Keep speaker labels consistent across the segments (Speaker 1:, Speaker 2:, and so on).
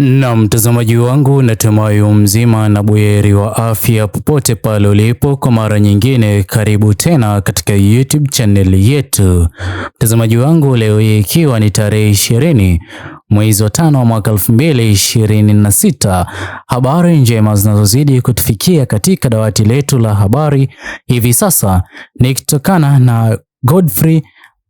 Speaker 1: Na mtazamaji wangu, natumai mzima na buheri wa afya popote pale ulipo. Kwa mara nyingine, karibu tena katika YouTube channel yetu. Mtazamaji wangu, leo hii ikiwa ni tarehe 20 mwezi wa 5 mwaka 2026, habari njema zinazozidi kutufikia katika dawati letu la habari hivi sasa ni kutokana na Godfrey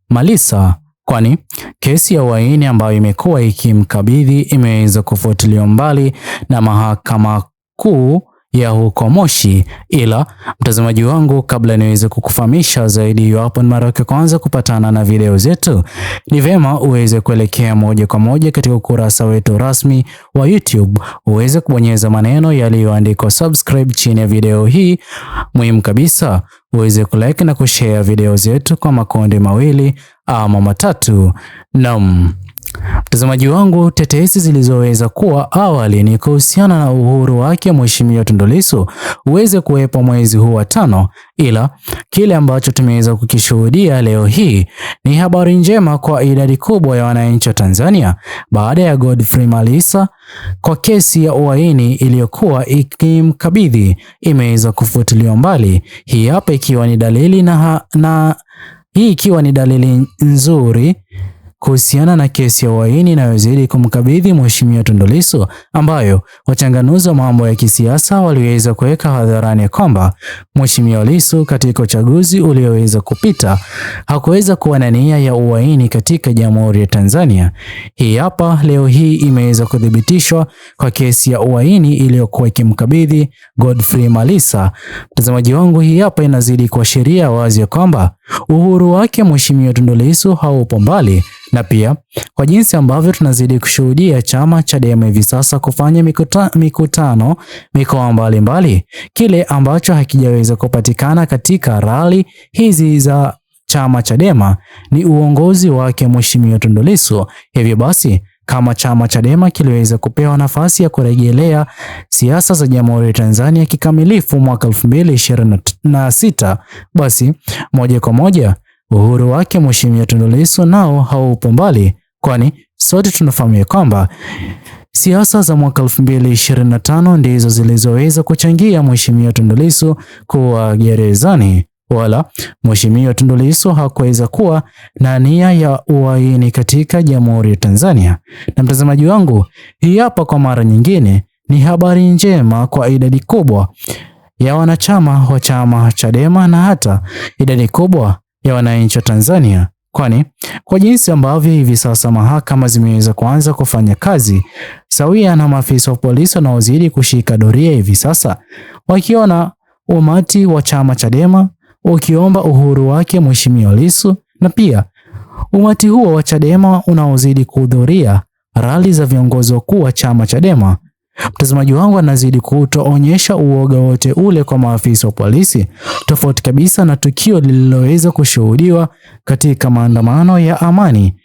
Speaker 1: Malisa, kwani kesi ya uhaini ambayo imekuwa ikimkabidhi imeweza kufuatiliwa mbali na mahakama kuu ya huko Moshi. Ila mtazamaji wangu, kabla niweze kukufahamisha zaidi, iwapo ni mara yako kwanza kupatana na video zetu, ni vema uweze kuelekea moja kwa moja katika ukurasa wetu rasmi wa YouTube, uweze kubonyeza maneno yaliyoandikwa subscribe chini ya video hii. Muhimu kabisa, uweze kulike na kushare video zetu kwa makundi mawili ama matatu. Naam, mtazamaji wangu, tetesi zilizoweza kuwa awali ni kuhusiana na uhuru wake Mheshimiwa Tundu Lissu uweze kuwepo mwezi huu wa 5, ila kile ambacho tumeweza kukishuhudia leo hii ni habari njema kwa idadi kubwa ya wananchi wa Tanzania baada ya Godfrey Malisa kwa kesi ya uhaini iliyokuwa ikimkabidhi imeweza kufutiliwa mbali. Hii hapa ikiwa ni dalili hii ikiwa ni dalili nzuri kuhusiana na kesi ya uhaini inayozidi kumkabidhi Mheshimiwa Tundu Lissu, ambayo wachanganuzi wa mambo ya kisiasa waliweza kuweka hadharani kwamba Mheshimiwa Lissu katika uchaguzi ulioweza kupita hakuweza kuwa na nia ya uhaini katika Jamhuri ya Tanzania. Hii hapa leo hii imeweza kuthibitishwa kwa kesi ya uhaini iliyokuwa ikimkabidhi Godfrey Malisa. Mtazamaji wangu, hii hapa inazidi kuashiria wazi kwamba uhuru wake Mheshimiwa Tundu Lissu haupo mbali, na pia kwa jinsi ambavyo tunazidi kushuhudia chama Chadema hivi sasa kufanya mikutano mikoa mbalimbali, kile ambacho hakijaweza kupatikana katika rali hizi za chama Chadema ni uongozi wake Mheshimiwa Tundu Lissu. Hivyo basi, kama chama Chadema kiliweza kupewa nafasi ya kurejelea siasa za Jamhuri ya Tanzania kikamilifu mwaka 2026, basi moja kwa moja uhuru wake Mheshimiwa Tundu Lissu nao haupo mbali, kwani sote tunafahamu kwamba siasa za mwaka 2025 ndizo zilizoweza kuchangia Mheshimiwa Tundu Lissu kuwa gerezani, wala Mheshimiwa Tundu Lissu hakuweza kuwa na nia ya uhaini katika Jamhuri ya Tanzania. Na mtazamaji wangu, hii hapa kwa mara nyingine ni habari njema kwa idadi kubwa ya wanachama wa chama Chadema na hata idadi kubwa ya wananchi wa Tanzania, kwani kwa jinsi ambavyo hivi sasa mahakama zimeweza kuanza kufanya kazi sawia na maafisa wa polisi wanaozidi kushika doria hivi sasa, wakiona umati wa chama Chadema ukiomba uhuru wake Mheshimiwa Lissu, na pia umati huo wa Chadema unaozidi kuhudhuria rali za viongozi wakuu wa chama Chadema. Mtazamaji wangu, anazidi kutoonyesha uoga wote ule kwa maafisa wa polisi, tofauti kabisa na tukio lililoweza kushuhudiwa katika maandamano ya amani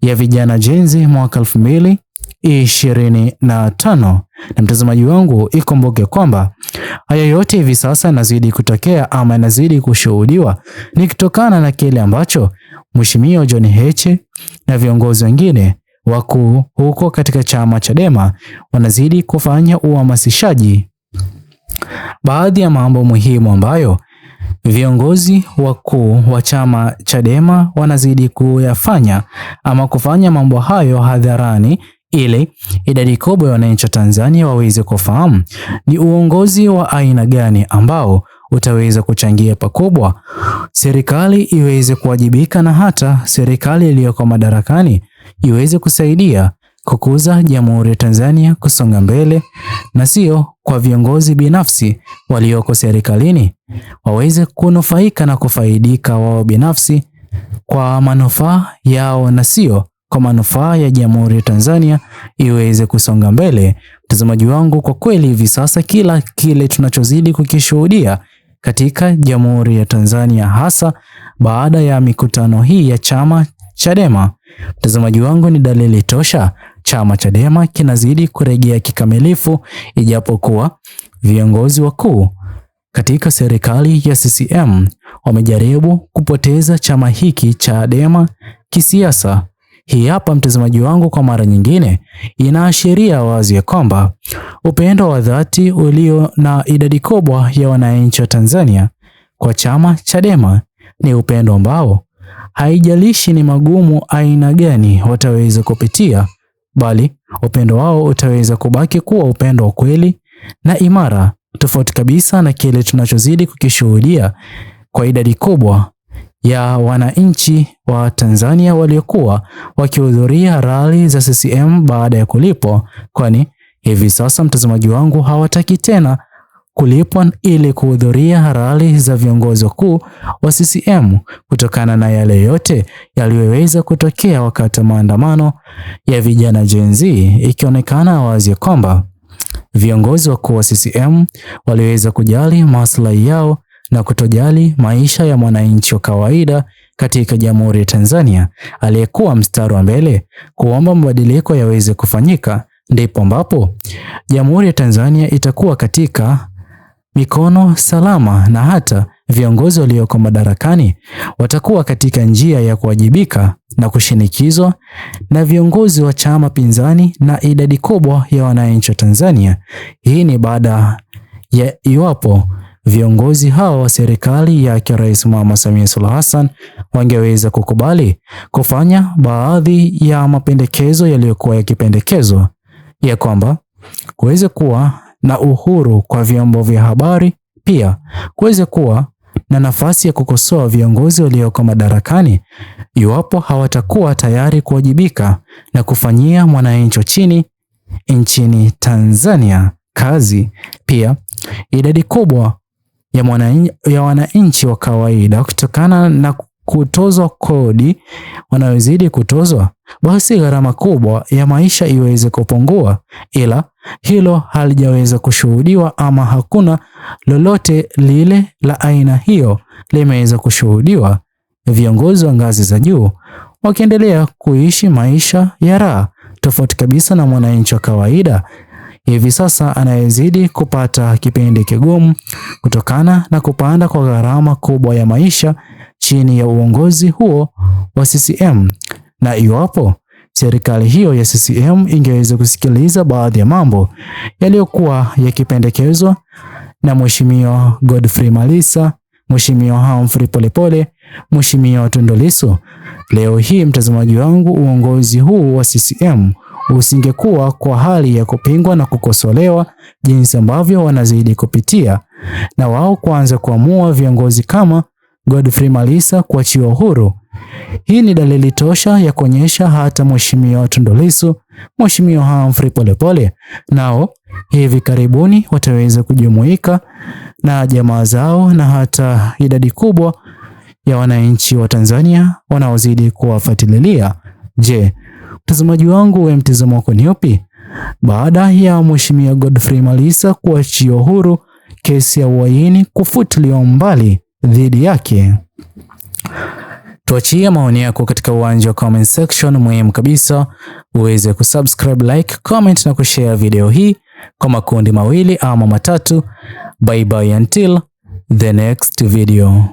Speaker 1: ya vijana Gen Z mwaka 2025. Na mtazamaji wangu, ikumbuke kwamba haya yote hivi sasa yanazidi kutokea ama yanazidi kushuhudiwa ni kutokana na kile ambacho Mheshimiwa John Heche na viongozi wengine wakuu huko katika chama Chadema wanazidi kufanya uhamasishaji. Baadhi ya mambo muhimu ambayo viongozi wakuu wa chama Chadema wanazidi kuyafanya ama kufanya mambo hayo hadharani ili idadi kubwa ya wananchi wa Tanzania waweze kufahamu ni uongozi wa aina gani ambao utaweza kuchangia pakubwa serikali iweze kuwajibika na hata serikali iliyoko madarakani iweze kusaidia kukuza Jamhuri ya Tanzania kusonga mbele, na sio kwa viongozi binafsi walioko serikalini waweze kunufaika na kufaidika wao binafsi kwa manufaa yao na sio kwa manufaa ya Jamhuri ya Tanzania iweze kusonga mbele. Mtazamaji wangu, kwa kweli hivi sasa kila kile tunachozidi kukishuhudia katika Jamhuri ya Tanzania, hasa baada ya mikutano hii ya chama Chadema, mtazamaji wangu, ni dalili tosha chama Chadema kinazidi kurejea kikamilifu, ijapokuwa viongozi wakuu katika serikali ya CCM wamejaribu kupoteza chama hiki Chadema kisiasa. Hii hapa mtazamaji wangu, kwa mara nyingine inaashiria wazi ya kwamba upendo wa dhati ulio na idadi kubwa ya wananchi wa Tanzania kwa chama Chadema ni upendo ambao haijalishi ni magumu aina gani wataweza kupitia, bali upendo wao utaweza kubaki kuwa upendo wa kweli na imara, tofauti kabisa na kile tunachozidi kukishuhudia kwa idadi kubwa ya wananchi wa Tanzania waliokuwa wakihudhuria rali za CCM baada ya kulipwa, kwani hivi sasa mtazamaji wangu hawataki tena kulipwa ili kuhudhuria rali za viongozi wakuu wa CCM kutokana na yale yote yaliyoweza kutokea wakati wa maandamano ya vijana Gen Z, ikionekana wazi kwamba viongozi wakuu wa CCM waliweza kujali maslahi yao na kutojali maisha ya mwananchi wa kawaida katika Jamhuri ya Tanzania aliyekuwa mstari wa mbele kuomba mabadiliko yaweze kufanyika. Ndipo ambapo Jamhuri ya Tanzania itakuwa katika mikono salama na hata viongozi walioko madarakani watakuwa katika njia ya kuwajibika na kushinikizwa na viongozi wa chama pinzani na idadi kubwa ya wananchi wa Tanzania. Hii ni baada ya iwapo viongozi hao wa serikali ya Rais Mama Samia Suluhu Hassan wangeweza kukubali kufanya baadhi ya mapendekezo yaliyokuwa yakipendekezwa ya kwamba kuweze kuwa na uhuru kwa vyombo vya habari, pia kuweze kuwa na nafasi ya kukosoa viongozi walioko madarakani iwapo hawatakuwa tayari kuwajibika na kufanyia mwananchi wa chini nchini Tanzania kazi. Pia idadi kubwa ya wananchi wa kawaida kutokana na kutozwa kodi wanayozidi kutozwa, basi gharama kubwa ya maisha iweze kupungua, ila hilo halijaweza kushuhudiwa ama hakuna lolote lile la aina hiyo limeweza kushuhudiwa. Viongozi wa ngazi za juu wakiendelea kuishi maisha ya raha, tofauti kabisa na mwananchi wa kawaida hivi sasa anayezidi kupata kipindi kigumu kutokana na kupanda kwa gharama kubwa ya maisha chini ya uongozi huo wa CCM. Na iwapo serikali hiyo ya CCM ingeweza kusikiliza baadhi ya mambo yaliyokuwa yakipendekezwa na Mheshimiwa Godfrey Malisa, Mheshimiwa Humphrey Polepole, Mheshimiwa Tundu Lissu, leo hii mtazamaji wangu, uongozi huu wa CCM usingekuwa kwa hali ya kupingwa na kukosolewa jinsi ambavyo wanazidi kupitia, na wao kuanza kuamua viongozi kama Godfrey Malisa kuachiwa huru. Hii ni dalili tosha ya kuonyesha hata Mheshimiwa Tundu Lissu, Mheshimiwa Humphrey Polepole nao hivi karibuni wataweza kujumuika na jamaa zao na hata idadi kubwa ya wananchi wa Tanzania wanaozidi kuwafuatilia. Je, mtazamaji wangu, wewe mtazamo wako ni upi baada ya Mheshimiwa Godfrey Malisa kuachiwa huru, kesi ya uhaini kufutiliwa mbali dhidi yake? Tuachie maoni yako katika uwanja wa comment section. Muhimu kabisa uweze kusubscribe, like, comment na kushare video hii kwa makundi mawili ama matatu. Bye bye until the next video.